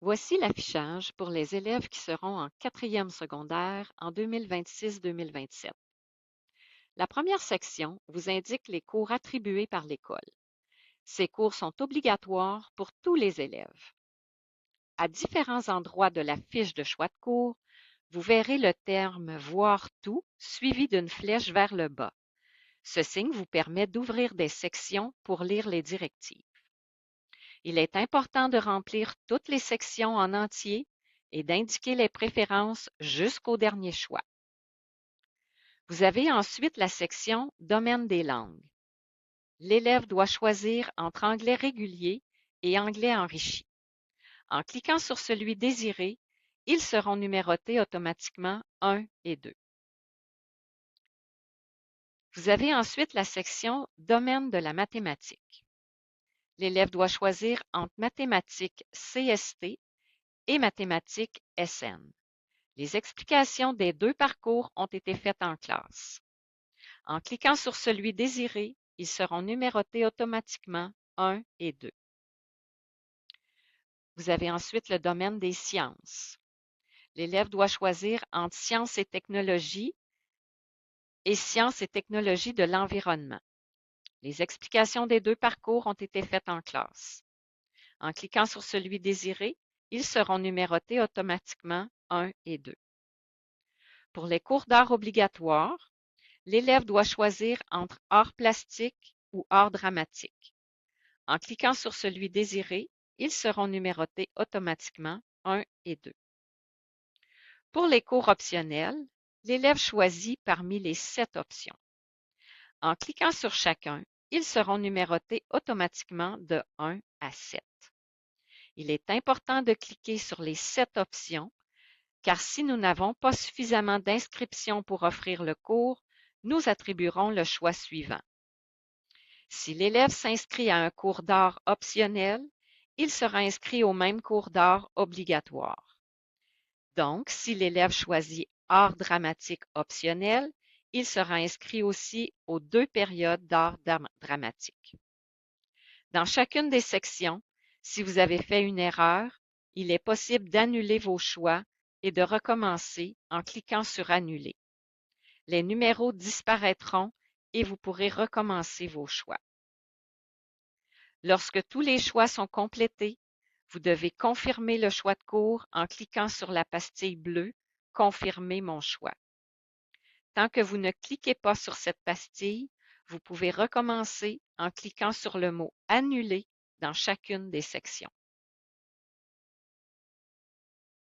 Voici l'affichage pour les élèves qui seront en quatrième secondaire en 2026-2027. La première section vous indique les cours attribués par l'école. Ces cours sont obligatoires pour tous les élèves. À différents endroits de la fiche de choix de cours, vous verrez le terme Voir tout suivi d'une flèche vers le bas. Ce signe vous permet d'ouvrir des sections pour lire les directives. Il est important de remplir toutes les sections en entier et d'indiquer les préférences jusqu'au dernier choix. Vous avez ensuite la section Domaine des langues. L'élève doit choisir entre anglais régulier et anglais enrichi. En cliquant sur celui désiré, ils seront numérotés automatiquement 1 et 2. Vous avez ensuite la section Domaine de la mathématique. L'élève doit choisir entre mathématiques CST et mathématiques SN. Les explications des deux parcours ont été faites en classe. En cliquant sur celui désiré, ils seront numérotés automatiquement 1 et 2. Vous avez ensuite le domaine des sciences. L'élève doit choisir entre sciences et technologies de l'environnement. Les explications des deux parcours ont été faites en classe. En cliquant sur celui désiré, ils seront numérotés automatiquement 1 et 2. Pour les cours d'art obligatoires, l'élève doit choisir entre art plastique ou art dramatique. En cliquant sur celui désiré, ils seront numérotés automatiquement 1 et 2. Pour les cours optionnels, l'élève choisit parmi les 7 options. En cliquant sur chacun, ils seront numérotés automatiquement de 1 à 7. Il est important de cliquer sur les 7 options car si nous n'avons pas suffisamment d'inscriptions pour offrir le cours, nous attribuerons le choix suivant. Si l'élève s'inscrit à un cours d'art optionnel, il sera inscrit au même cours d'art obligatoire. Donc, si l'élève choisit art dramatique optionnel, il sera inscrit aussi aux 2 périodes d'art dramatique. Dans chacune des sections, si vous avez fait une erreur, il est possible d'annuler vos choix et de recommencer en cliquant sur Annuler. Les numéros disparaîtront et vous pourrez recommencer vos choix. Lorsque tous les choix sont complétés, vous devez confirmer le choix de cours en cliquant sur la pastille bleue « Confirmer mon choix ». Tant que vous ne cliquez pas sur cette pastille, vous pouvez recommencer en cliquant sur le mot « Annuler » dans chacune des sections.